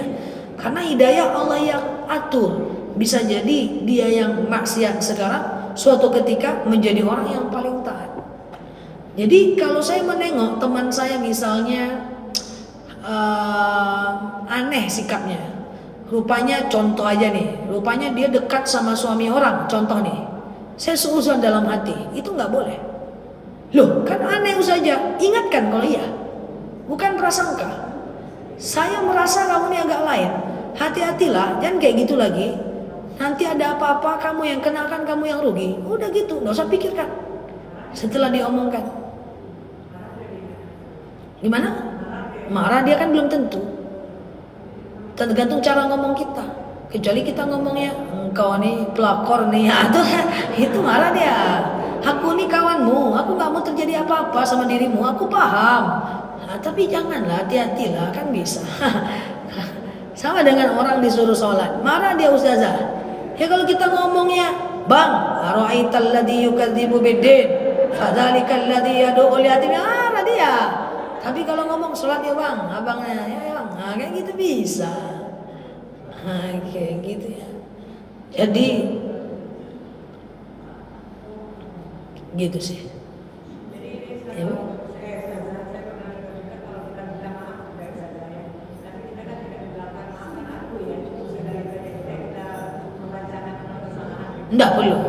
Karena hidayah Allah yang atur. Bisa jadi dia yang maksiat sekarang, suatu ketika menjadi orang yang paling taat. Jadi kalau saya menengok teman saya misalnya aneh sikapnya, rupanya contoh aja nih, rupanya dia dekat sama suami orang, contoh nih, saya suuzon dalam hati, itu nggak boleh. Loh, kan aneh saja, ingatkan kalau iya. bukan prasangka. Saya merasa kamu ini agak lain. Hati-hatilah, jangan kayak gitu lagi. Nanti ada apa-apa kamu yang kenakan, kamu yang rugi. Udah gitu, nggak usah pikirkan. Setelah diomongkan, gimana? Marah dia kan belum tentu. Tergantung cara ngomong kita. Kecuali kita ngomongnya, engkau nih pelakor nih, itu marah dia. Aku nih kawanmu, aku nggak mau terjadi apa-apa sama dirimu, aku paham. Tapi janganlah, hati-hatilah, kan bisa. Sama dengan orang disuruh sholat, marah dia ustazah. Ya kalau kita ngomongnya, bang, ara'aital ladzi yukadzibu biddin, fadzalikal ladzi yad'u al-yatim, marah dia. Tapi kalau ngomong sholat ya bang, abangnya ya bang, nah, kayak gitu bisa. Nah, kayak gitu ya. Jadi gitu sih. Ya, Bu. Enggak perlu.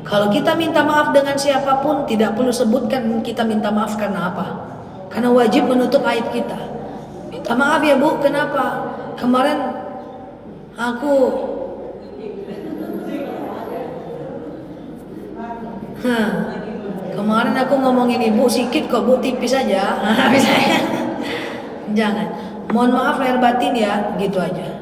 Kalau kita minta maaf dengan siapapun, tidak perlu sebutkan kita minta maaf karena apa. Karena wajib menutup aib kita. Minta maaf ya Bu, kenapa? Kemarin aku kemarin aku ngomongin ibu sikit kok Bu, tipis aja. Bisa ya? Jangan. Mohon maaf lahir batin ya, gitu aja.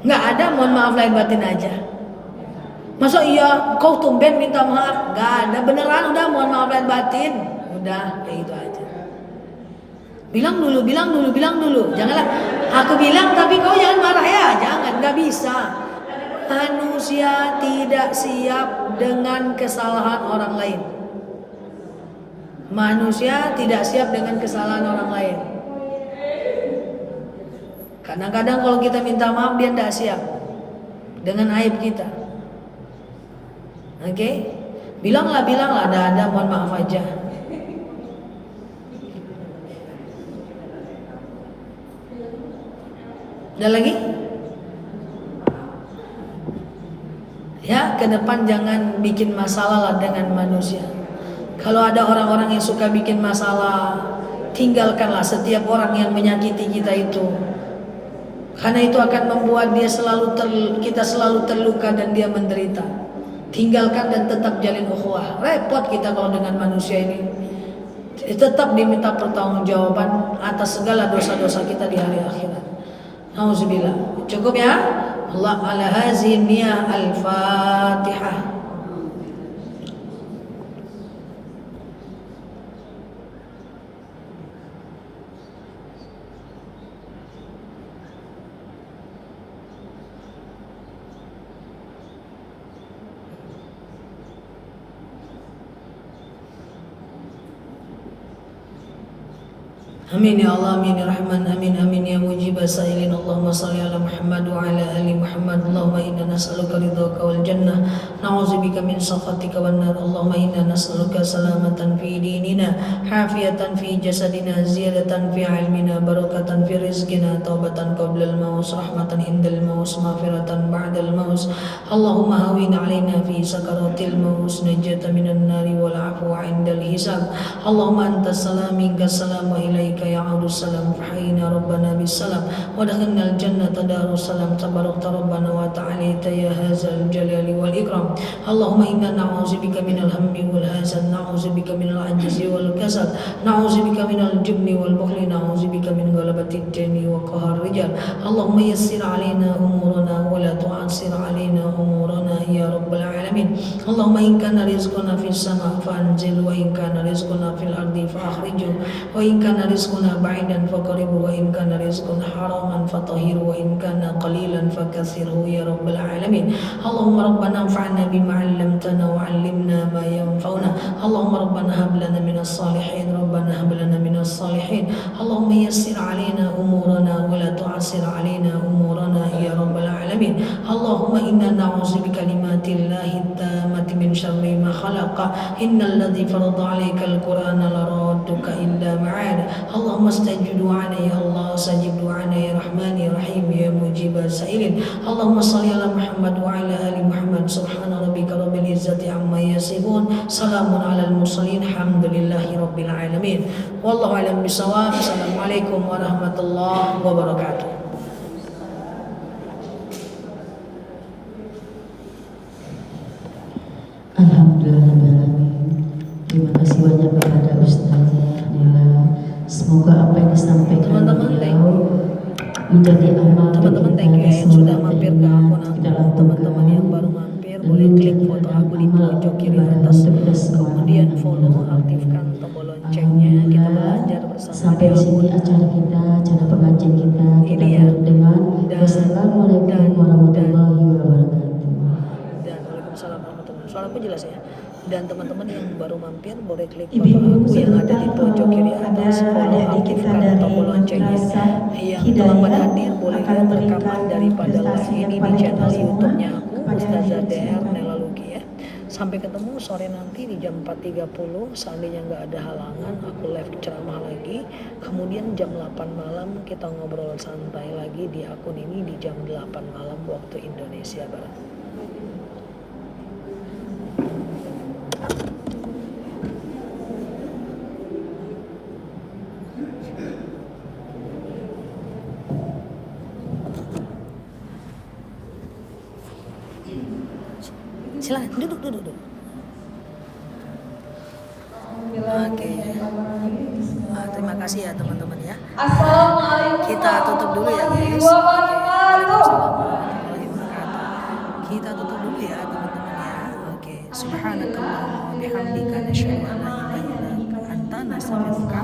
Nggak ada mohon maaf lahir batin aja. Masa iya kau tumben minta maaf? Nggak ada, beneran udah mohon maaf lahir batin. Udah kayak gitu aja. Bilang dulu. Janganlah aku bilang tapi kau jangan marah ya. Jangan, nggak bisa. Manusia tidak siap dengan kesalahan orang lain. Manusia tidak siap dengan kesalahan orang lain. Kadang-kadang kalau kita minta maaf dia tidak siap dengan aib kita. Oke? Bilanglah, ada mohon maaf aja. Ada lagi? Ya, ke depan jangan bikin masalah lah dengan manusia. Kalau ada orang-orang yang suka bikin masalah, tinggalkanlah setiap orang yang menyakiti kita itu. Karena itu akan membuat kita selalu terluka dan dia menderita. Tinggalkan dan tetap jalin ukhuwah. Repot kita kalau dengan manusia ini. Tetap diminta pertanggungjawaban atas segala dosa-dosa kita di hari akhirat. Nauzubillah. Cukup ya? Allah ala hazihi niyah al-Fatihah. Amin ya Allah, amin ya Rahman, amin amin ya mujib as-sailin. Allahumma salli ala Muhammad wa ala ali Muhammad. Allahumma inna nas'aluka ridhaka wal jannah, na'udzubika min sakhatika wan nar. Allahumma inna nas'aluka salamatan fi dinina, hafiyatan fi jasadina, ziyadatan fi ilmina, barakatan fi rizqina, taubatan qabla al-maut, rahmatan indal maut, maghfiratan ba'da al-maut. Allahumma hawin alaina fi sakaratil maut, najatan minan nari wal afwa 'indal hisab. Allahumma antas salam minka salam wa ilaika ya Abdus Salam, fahayna Rabbana bisalam wa dakhalna al-jannata darus salam, tabarakta Rabbana wa ta'alita ya hazal jalali wal ikram. Allahumma inna na'udzubika minal hammi wal hazan, na'udzubika minal ajzi wal kasal, na'udzubika minal jubni wal bukhli, na'udzubika min ghalabati ad-dini wa qahar rijal. Allahumma yassir alaina umurana wa la tu'assir alaina umurana ya rabbal alamin. Allahumma in kana rizquna fis sama' fa'anzil, wa in kana rizquna fil ardi fa'akhrijhu, wa in kana rizquna ba'idan faqribu, wa in kana rizquna haraman fatahhiru, wa in kana qalilan fakathirhu ya rabbal alamin. Allahumma rabbana anfa'na bima 'allamtana wa 'allimna ma yanfa'una. Allahumma rabbana hab lana minas salihin, rabbana hab lana minas salihin. Allahumma yassir 'alaina umurana wa la tu'assir 'alaina umurana ya rabbal alamin. Allahumma inna na'udzu bikalimatillahi tammati min syarri ma khalaqa. Innal ladzi farada 'alaikal qur'ana la radduka إلا معانا اللهم استجب دعانا يا الله استجب دعانا يا رحمن يا رحيم يا مجيب السائلين اللهم صل على محمد وعلى آل محمد سبحان ربك رب العزة عما يصفون سلام على المرسلين الحمد لله رب العالمين والله أعلم بالصواب. Assalamualaikum warahmatullahi wabarakatuh. Alhamdulillahirrahmanirrahim. Terima kasih banyak kepada Ustazah Nela. Semoga apa yang disampaikan beliau menjadi amal teman-teman. Thank you yang sudah mampir ke akun aku. Teman-teman yang baru mampir boleh klik foto aku di pojok kiri atas, kemudian follow, aktifkan tombol loncengnya. Kita belajar bersama sampai di sini acara kita, acara pengajian kita. Kita ini ya. dengan wassalamualaikum warahmatullahi wabarakatuh. Dan waalaikumsalam warahmatullahi wabarakatuh. Suaraku jelas ya. Dan teman-teman yang baru mampir boleh klik foto aku yang ada di pojok kiri atas, follow, aktifkan tombol loncengnya. Yang terlambat hadir boleh lihat rekaman daripada live ini di channel YouTube-nya aku Ustazah DR Nela Luki ya. Sampai ketemu sore nanti di jam 4.30. Seandainya nggak ada halangan aku live ceramah lagi. Kemudian jam 8 malam kita ngobrol santai lagi di akun ini di jam 8 malam waktu Indonesia Barat. Silakan duduk. Oke. Terima kasih ya teman-teman ya. Assalamualaikum Kita tutup dulu ya guys. wabarakatuh. Kita tutup dulu ya teman-teman ya. Oke. Subhanakallahumma wa bihamdika nasyhadu an la ilaha illa anta nastaghfiruka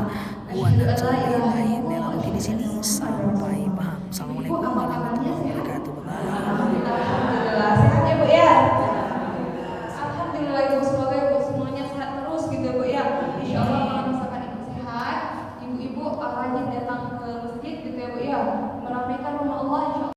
wa natubu ilaik. Nela Luki di sini sampai paham. Assalamualaikum warahmatullahi wabarakatuh. Bye. Alhamdulillah sehat ya Bu ya. Alhamdulillah Ibu, semoga Ibu semuanya sehat terus gitu ya Bu ya. Insya Allah kalau misalkan Ibu sehat, ibu-ibu rajin datang ke masjid gitu ya Bu ya.